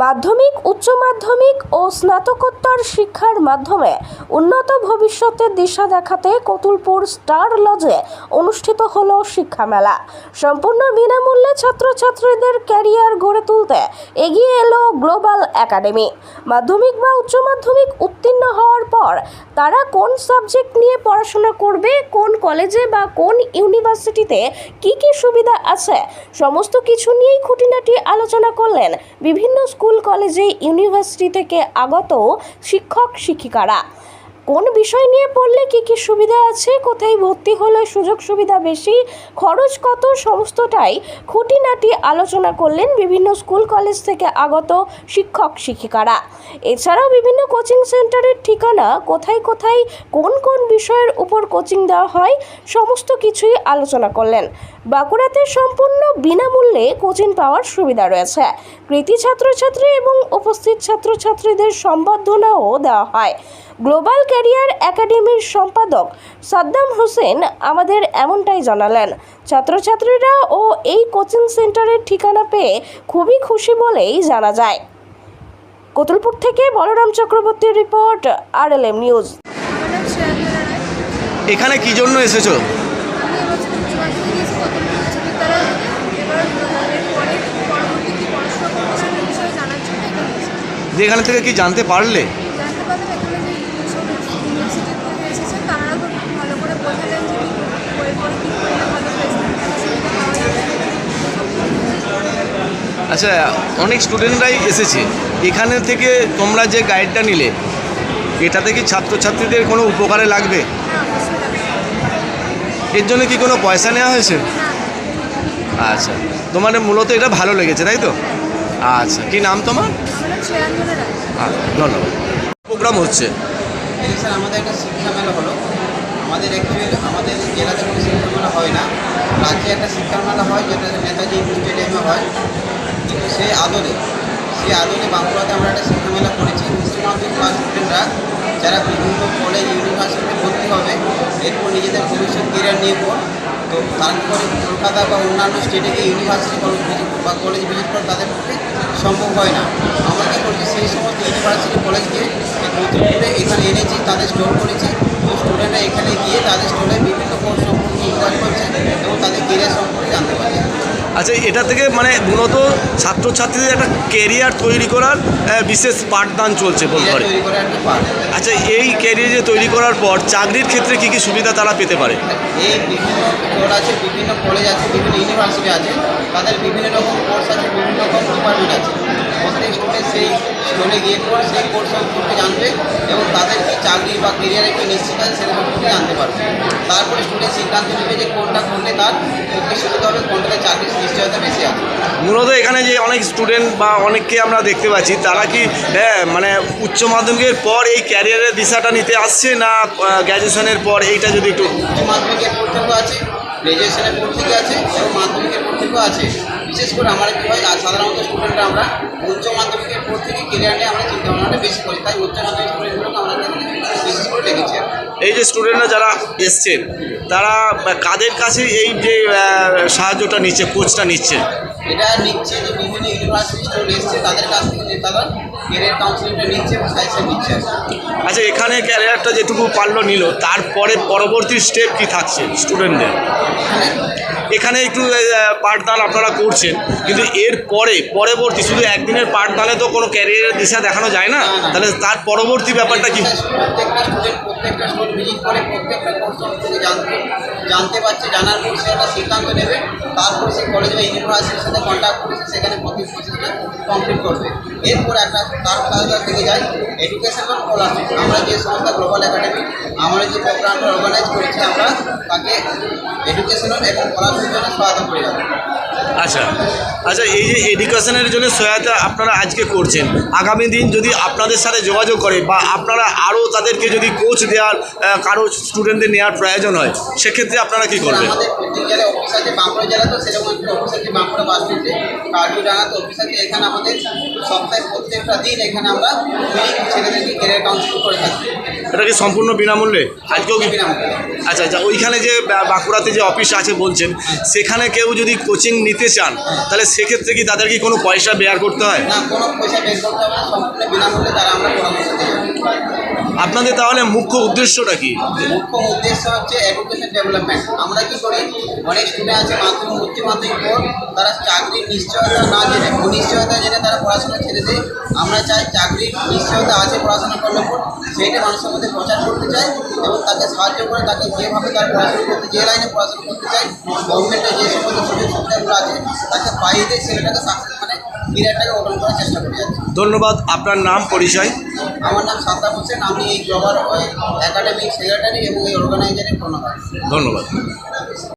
মাধ্যমিক, উচ্চ মাধ্যমিক ও স্নাতকোত্তর শিক্ষার মাধ্যমে উন্নত ভবিষ্যতের দিশা দেখাতে কতুলপুর স্টার লজে অনুষ্ঠিত হলো শিক্ষা মেলা। সম্পূর্ণ বিনামূল্যে ছাত্রছাত্রীদের ক্যারিয়ার গড়ে তুলতে এগিয়ে এলো গ্লোবাল একাডেমি। মাধ্যমিক বা উচ্চ মাধ্যমিক উত্তীর্ণ হওয়ার পর তারা কোন সাবজেক্ট নিয়ে পড়াশোনা করবে, কোন কলেজে বা কোন ইউনিভার্সিটিতে কি কি সুবিধা আছে, সমস্ত কিছু নিয়েই খুঁটিনাটি আলোচনা করলেন বিভিন্ন স্কুল, কলেজে, ইউনিভার্সিটি থেকে আগত শিক্ষক শিক্ষিকারা। কোন বিষয় নিয়ে পড়লে কি কি সুবিধা আছে, কোথায় ভর্তি হলে সুযোগ সুবিধা বেশি, খরচ কত, সমস্তটাই খুঁটিনাটি আলোচনা করলেন বিভিন্ন স্কুল, কলেজ থেকে আগত শিক্ষক শিক্ষিকারা। এছাড়াও বিভিন্ন কোচিং সেন্টারের ঠিকানা, কোথায় কোথায় কোন কোন বিষয়ের উপর কোচিং দেওয়া হয়, সমস্ত কিছুই আলোচনা করলেন। বাঁকুড়াতে সম্পূর্ণ বিনামূল্যে কোচিং পাওয়ার সুবিধা রয়েছে। কৃতি ছাত্রছাত্রী এবং উপস্থিত ছাত্রছাত্রীদের সম্বর্ধনাও দেওয়া হয়। গ্লোবাল ক্যারিয়ার একাডেমির সম্পাদক সাদ্দাম হোসেন আমাদের এমনটাই জানালেন। ছাত্রছাত্রীরা ও এই কোচিং সেন্টারের ঠিকানা পেয়ে খুবই খুশি বলেই জানা যায়। কতুলপুর থেকে বলরাম চক্রবর্তীর রিপোর্ট, RLM নিউজ। এখানে কি জন্য এসেছো? যে এখানে থেকে কি জানতে পারলে? আচ্ছা, অনেক স্টুডেন্টরাই এসেছে। এখানে থেকে তোমরা যে গাইডটা নিলে, এটাতে কি ছাত্রছাত্রীদের কোনো উপকারে লাগবে? এর জন্য কি কোনো পয়সা নেওয়া হয়েছে? আচ্ছা, তোমার মূলত এটা ভালো লেগেছে, তাই তো? আচ্ছা, কি নাম তোমার? ধন্যবাদ। প্রোগ্রাম হচ্ছে স্যার, আমাদের একটা শিক্ষা মেলা হলো। আমাদের আমাদের জেলাতে কোনো শিক্ষা মেলা হয় না, রাজ্যে একটা শিক্ষা মেলা হয়, যেটা নেতাজি স্টেডিয়ামে হয়। কিন্তু সেই আদলে বাঁকুড়াতে আমরা একটা শিক্ষা মেলা করেছি। উচ্চ মাধ্যমিক ক্লাস স্টুডেন্টরা যারা বিভিন্ন কলেজ, ইউনিভার্সিটিতে ভর্তি হবে, এরপর নিজেদের ভবিষ্যৎ কেরিয়ার নিয়ে পর, তো তারপরে কলকাতা বা অন্যান্য স্টেটে গিয়ে ইউনিভার্সিটি কলেজ ভিজিট করে তাদের পক্ষে সম্ভব হয় না। আমরা কী করছি, সেই সমস্ত ইউনিভার্সিটি কলেজকে কতুলপুরে এখানে এনেছি, তাদের স্টোর করেছি। তো স্টুডেন্টরা এখানে গিয়ে তাদের স্টোরে বিভিন্ন কোর্স সম্পর্কে ইনকোয়ারি করছে এবং তাদের কেরিয়ার সম্পর্কে জানতে পারছে। আচ্ছা, এটা থেকে মানে মূলত ছাত্রছাত্রীদের একটা কেরিয়ার তৈরি করার বিশেষ পাঠদান চলছে বলতে পারে। আচ্ছা, এই কেরিয়ার তৈরি করার পর চাকরির ক্ষেত্রে কি কি সুবিধা তারা পেতে পারে? এই বিভিন্ন স্টোর আছে, বিভিন্ন কলেজ আছে, বিভিন্ন ইউনিভার্সিটি আছে, তাদের বিভিন্ন রকম কোর্স আছে, বিভিন্ন রকম ডিপার্টমেন্ট আছে। প্রত্যেক স্টুডেন্ট সেই স্টোরে গিয়ে পর সেই কোর্স সম্পর্কে জানবে এবং তাদের কি চাকরি বা কেরিয়ারে কি নিশ্চিত আছে সেটা সম্পর্কে জানতে পারবে। তারপরে স্টুডেন্ট সিদ্ধান্ত নেবে যে কোনটা করলে তার পক্ষে সুবিধা হবে, কোনটাতে চাকরির নিশ্চয়তা বেশি আছে। মূলত এখানে যে অনেক স্টুডেন্ট বা অনেককে আমরা দেখতে পাচ্ছি, তারা কি মানে উচ্চ মাধ্যমিকের পর এই ক্যারিয়ারের দিশাটা নিতে আসছে, না গ্র্যাজুয়েশনের পর? এইটা যদি একটু। উচ্চ মাধ্যমিকের পর থেকেও আছে, গ্র্যাজুয়েশনের পর থেকে আছে এবং মাধ্যমিকের পর থেকেও আছে। বিশেষ করে আমার কী হয়, আর সাধারণত স্টুডেন্টরা আমরা উচ্চ মাধ্যমিকের পর থেকে কেরিয়ার নিয়ে আমরা চিন্তাভাবনাটা বেশি করি, তাই উচ্চ মাধ্যমিক স্টুডেন্টগুলোকে আমরা বিশেষ করে রেখেছি। এই যে স্টুডেন্টরা যারা এসছেন, তারা কাদের কাছে এই যে সাহায্যটা নিচ্ছে, কোচটা নিচ্ছে? এটা নিচ্ছে যে বিভিন্ন ইউনিভার্সিটি স্টুডেন্ট এসছে, তাদের কাছ থেকে তারা কেরিয়ার কাউন্সিলিংটা নিচ্ছে এবং সাজেশন দিচ্ছে। আচ্ছা, এখানে ক্যারিয়ারটা যেটুকু পারলো নিল, তারপরে পরবর্তী স্টেপ কি থাকছে স্টুডেন্টদের? এখানে একটু পাঠদান আপনারা করছেন, কিন্তু এর পরবর্তী শুধু একদিনের পাঠদানে তো কোনো ক্যারিয়ারের দিশা দেখানো যায় না, তাহলে তার পরবর্তী ব্যাপারটা কি? প্রত্যেকটা স্টুডেন্ট ভিজিট করে প্রত্যেকটা কোর্স সম্পর্কে জানতে পারছে। জানার পর সে একটা সিদ্ধান্ত নেবে, তারপর সে কলেজ বা ইউনিভার্সিটির সাথে কন্ট্যাক্ট করেছে, সেখানে প্রতি প্রসেসটা কমপ্লিট করবে। এরপর একটা তার থেকে যায় এডুকেশনাল স্কলারশিপ। আমরা যে সংস্থা গ্লোবাল একাডেমি, আমরা যে প্রোগ্রামটা অর্গানাইজ করেছি, আমরা তাকে এডুকেশনাল এবং স্কলারশিপের জন্য সহায়তা করে যাবো। আচ্ছা, এই যে এডুকেশনের জন্য সহায়তা আপনারা আজকে করছেন, আগামী দিন যদি আপনাদের সাথে যোগাযোগ করে বা আপনারা আরও তাদেরকে যদি কোচ দেওয়ার কারো স্টুডেন্টদের নেওয়ার প্রয়োজন হয়, সেক্ষেত্রে আপনারা কী করবেন? আমাদের প্রত্যেক জেলায় অফিস আছে, বাঁকুড়া জেলা তো সেরকম একটা অফিস আছে বাঁকুড়া বাস স্ট্যান্ডে, কার্ডিওডাঙ্গাতে অফিস আছে। এখানে আমাদের সপ্তাহে প্রত্যেকটা দিন এখানে আমরা ছেলেদেরকে ক্যারিয়ার কাউন্সিলিং করে থাকি। এটা কি সম্পূর্ণ বিনামূল্যে? আজকেও কি বিনামূল্যে? আচ্ছা, ওইখানে যে বাঁকুড়াতে যে অফিস আছে বলছেন, সেখানে কেউ যদি কোচিং নিতে চান তাহলে সেক্ষেত্রে কি তাদের কি কোনো পয়সা বেয়ার করতে হয়? না, কোনো পয়সা বের করতে হবে না, সম্পূর্ণ বিনামূল্যে তারা আমরা পরামর্শ দিয়ে যাবো। আপনাদের তাহলে মুখ্য উদ্দেশ্যটা কি? মুখ্য উদ্দেশ্য হচ্ছে এডুকেশন ডেভেলপমেন্ট। আমরা কি করি, অনেক স্টুডেন্ট আছে মাধ্যমিক উচ্চ মাধ্যমিক পর তারা চাকরির নিশ্চয়তা না জেনে, অনিশ্চয়তা জেনে তারা পড়াশোনা ছেড়ে দেয়। আমরা চাই চাকরির নিশ্চয়তা আছে পড়াশোনা করলে পর সেইটা মানুষের মধ্যে প্রচার করতে চাই এবং তাকে সাহায্য করে তাকে যেভাবে তার পড়াশোনা করতে, যে লাইনে পড়াশোনা করতে চাই, গভর্নমেন্টের যে সমস্ত সুযোগ সুবিধাগুলো আছে তাকে পাইয়ে দিয়ে ছেলেটাকে সাকসেস মানে ক্যারিয়ারটাকে গঠন করার চেষ্টা করে যাচ্ছি। ধন্যবাদ। আপনার নাম পরিচয়? আমার নাম সাদ্দাম হোসেন, আমি এই গ্লোবাল একাডেমিক সেক্রেটারি এবং এই অর্গানাইজারের প্রণাম। ধন্যবাদ।